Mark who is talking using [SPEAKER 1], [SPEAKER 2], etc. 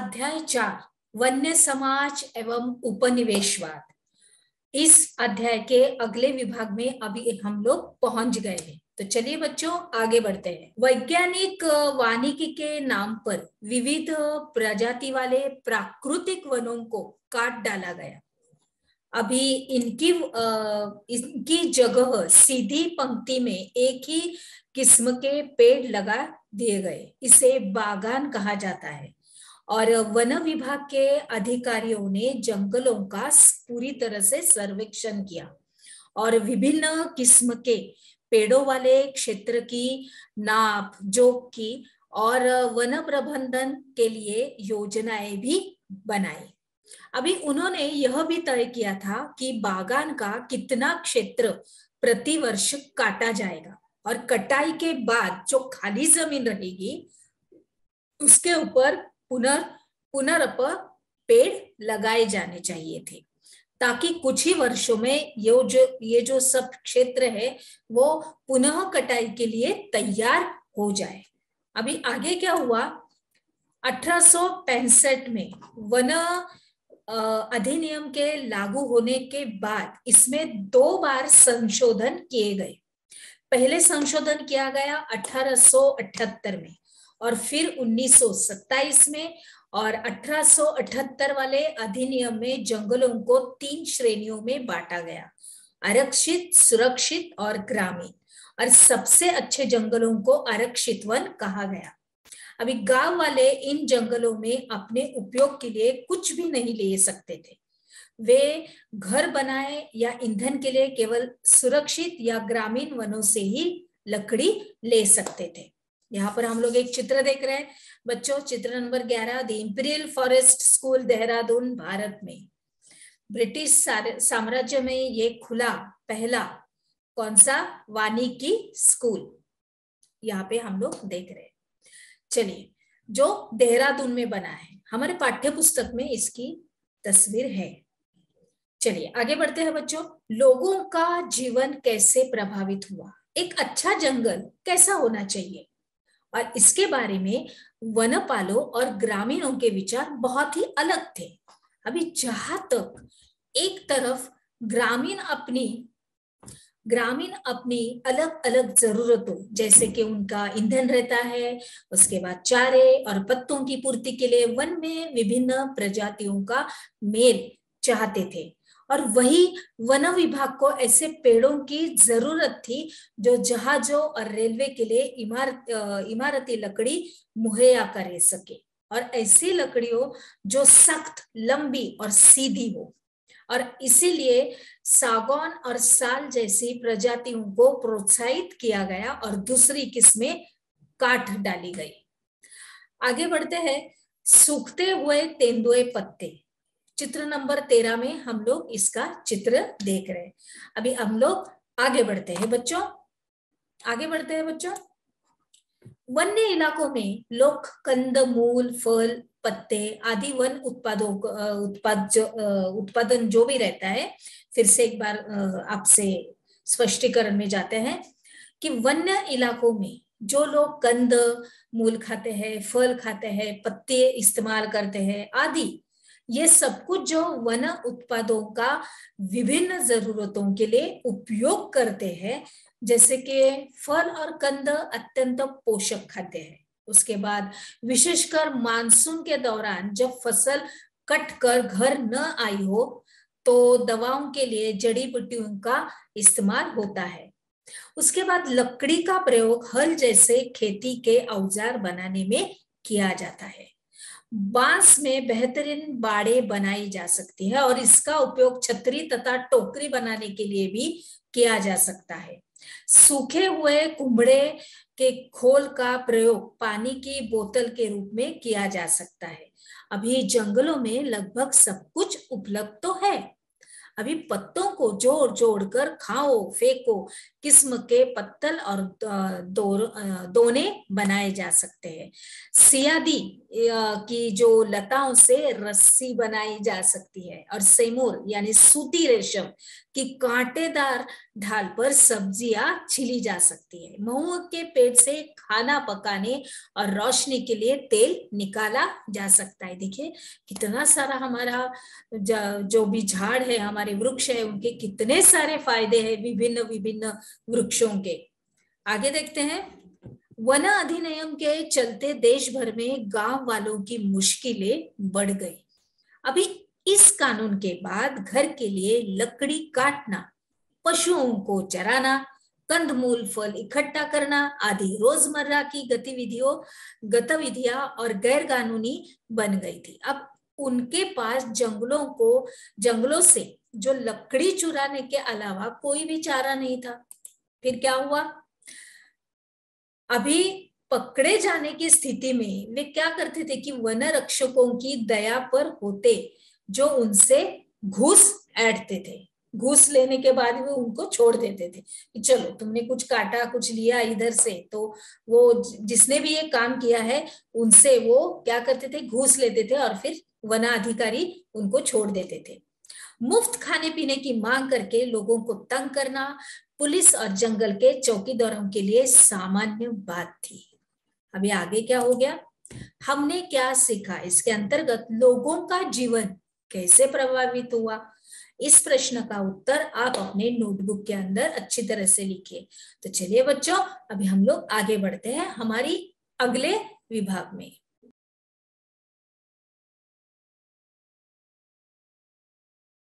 [SPEAKER 1] अध्याय 4 वन्य समाज एवं उपनिवेशवाद। इस अध्याय के अगले विभाग में अभी हम लोग पहुंच गए हैं। तो चलिए बच्चों आगे बढ़ते हैं। वैज्ञानिक वानिकी के नाम पर विविध प्रजाति वाले प्राकृतिक वनों को काट डाला गया। अभी इनकी जगह सीधी पंक्ति में एक ही किस्म के पेड़ लगा दिए गए। इसे बागान कहा जाता है। और वन विभाग के अधिकारियों ने जंगलों का पूरी तरह से सर्वेक्षण किया और विभिन्न किस्म के पेड़ों वाले क्षेत्र की नाप जोख की और वन प्रबंधन के लिए योजनाएं भी बनाई। अभी उन्होंने यह भी तय किया था कि बागान का कितना क्षेत्र प्रति वर्ष काटा जाएगा और कटाई के बाद जो खाली जमीन रहेगी उसके ऊपर पुनरअप पेड़ लगाए जाने चाहिए थे, ताकि कुछ ही वर्षों में ये जो सब क्षेत्र है वो पुनः कटाई के लिए तैयार हो जाए। अभी आगे क्या हुआ, 1865 में वन अधिनियम के लागू होने के बाद इसमें 2 बार संशोधन किए गए। पहले संशोधन किया गया 1878 में और फिर 1927 में। और 1878 वाले अधिनियम में जंगलों को 3 श्रेणियों में बांटा गया, आरक्षित, सुरक्षित और ग्रामीण। और सबसे अच्छे जंगलों को आरक्षित वन कहा गया। अभी गांव वाले इन जंगलों में अपने उपयोग के लिए कुछ भी नहीं ले सकते थे। वे घर बनाए या ईंधन के लिए केवल सुरक्षित या ग्रामीण वनों से ही लकड़ी ले सकते थे। यहाँ पर हम लोग एक चित्र देख रहे हैं बच्चों, चित्र number 11, the imperial forest school Dehradun Bharat में। ब्रिटिश साम्राज्य में ये खुला पहला कौन सा वानिकी स्कूल, यहाँ पे हम लोग देख रहे हैं। चलिए, जो देहरादून में बना है, हमारे पाठ्य पुस्तक में इसकी तस्वीर है। चलिए आगे बढ़ते हैं बच्चों। लोगों का जीवन कैसे प्रभावित हुआ, एक अच्छा जंगल कैसा होना चाहिए, और इसके बारे में वनपालों और ग्रामीणों के विचार बहुत ही अलग थे। अभी जहां तक एक तरफ ग्रामीण अपनी अलग अलग जरूरतों, जैसे कि उनका ईंधन रहता है, उसके बाद चारे और पत्तों की पूर्ति के लिए वन में विभिन्न प्रजातियों का मेल चाहते थे, और वही वन विभाग को ऐसे पेड़ों की जरूरत थी जो जहाजों और रेलवे के लिए इमारती लकड़ी मुहैया कर सके, और ऐसी लकड़ियों जो सख्त, लंबी और सीधी हो। और इसीलिए सागौन और साल जैसी प्रजातियों को प्रोत्साहित किया गया और दूसरी किस्में काट डाली गई। आगे बढ़ते हैं। सूखते हुए तेंदुए पत्ते, चित्र नंबर 13 में हम लोग इसका चित्र देख रहे हैं। अभी हम लोग आगे बढ़ते हैं बच्चों, वन्य इलाकों में लोग कंद मूल, फल, पत्ते आदि वन उत्पादन जो भी रहता है, फिर से एक बार आपसे स्पष्टीकरण में जाते हैं कि वन्य इलाकों में जो लोग कंद मूल खाते हैं, फल खाते हैं, पत्ते इस्तेमाल करते हैं आदि, ये सब कुछ जो वन उत्पादों का विभिन्न जरूरतों के लिए उपयोग करते हैं, जैसे कि फल और कंद अत्यंत पोषक खाद्य है। उसके बाद विशेषकर मानसून के दौरान जब फसल कट कर घर न आई हो तो दवाओं के लिए जड़ी बूटियों का इस्तेमाल होता है। उसके बाद लकड़ी का प्रयोग हल जैसे खेती के औजार बनाने में किया जाता है। बांस में बेहतरीन बाड़े बनाई जा सकती है और इसका उपयोग छतरी तथा टोकरी बनाने के लिए भी किया जा सकता है। सूखे हुए कुम्भड़े के खोल का प्रयोग पानी की बोतल के रूप में किया जा सकता है। अभी जंगलों में लगभग सब कुछ उपलब्ध तो है। अभी पत्तों को जोड़ जोड़कर खाओ फेंको किस्म के पत्तल और दोने बनाए जा सकते हैं। सियादी की जो लताओं से रस्सी बनाई जा सकती है, और सेमोर यानी सूती रेशम की कांटेदार ढाल पर सब्जियां छिली जा सकती है। महुआ के पेड़ से खाना पकाने और रोशनी के लिए तेल निकाला जा सकता है। देखिए कितना सारा हमारा जो भी झाड़ है, हमारे वृक्ष है, उनके कितने सारे फायदे हैं विभिन्न विभिन्न वृक्षों के। आगे देखते हैं। वन अधिनियम के चलते देश भर में गांव वालों की मुश्किलें बढ़ गई। अभी इस कानून के बाद घर के लिए लकड़ी काटना, पशुओं को चराना, कंदमूल फल इकट्ठा करना आदि रोजमर्रा की गतिविधियां और गैर कानूनी बन गई थी। अब उनके पास जंगलों से जो लकड़ी चुराने के अलावा कोई भी चारा नहीं था। फिर क्या हुआ? अभी पकड़े जाने की स्थिति में वे क्या करते थे कि वन रक्षकों की दया पर होते, जो उनसे घूस ऐंठते थे। घूस लेने के बाद वो उनको छोड़ देते थे कि चलो तुमने कुछ काटा, कुछ लिया इधर से, तो वो जिसने भी ये काम किया है उनसे वो क्या करते थे, घूस लेते थे और फिर वनाधिकारी उनको छोड़ देते थे। मुफ्त खाने पीने की मांग करके लोगों को तंग करना पुलिस और जंगल के चौकीदारों के लिए सामान्य बात थी। अभी आगे क्या हो गया? हमने क्या सीखा? इसके अंतर्गत लोगों का जीवन कैसे प्रभावित हुआ? इस प्रश्न का उत्तर आप अपने नोटबुक के अंदर अच्छी तरह से लिखिए। तो चलिए बच्चों, अभी हम लोग आगे बढ़ते हैं हमारी अगले विभाग में।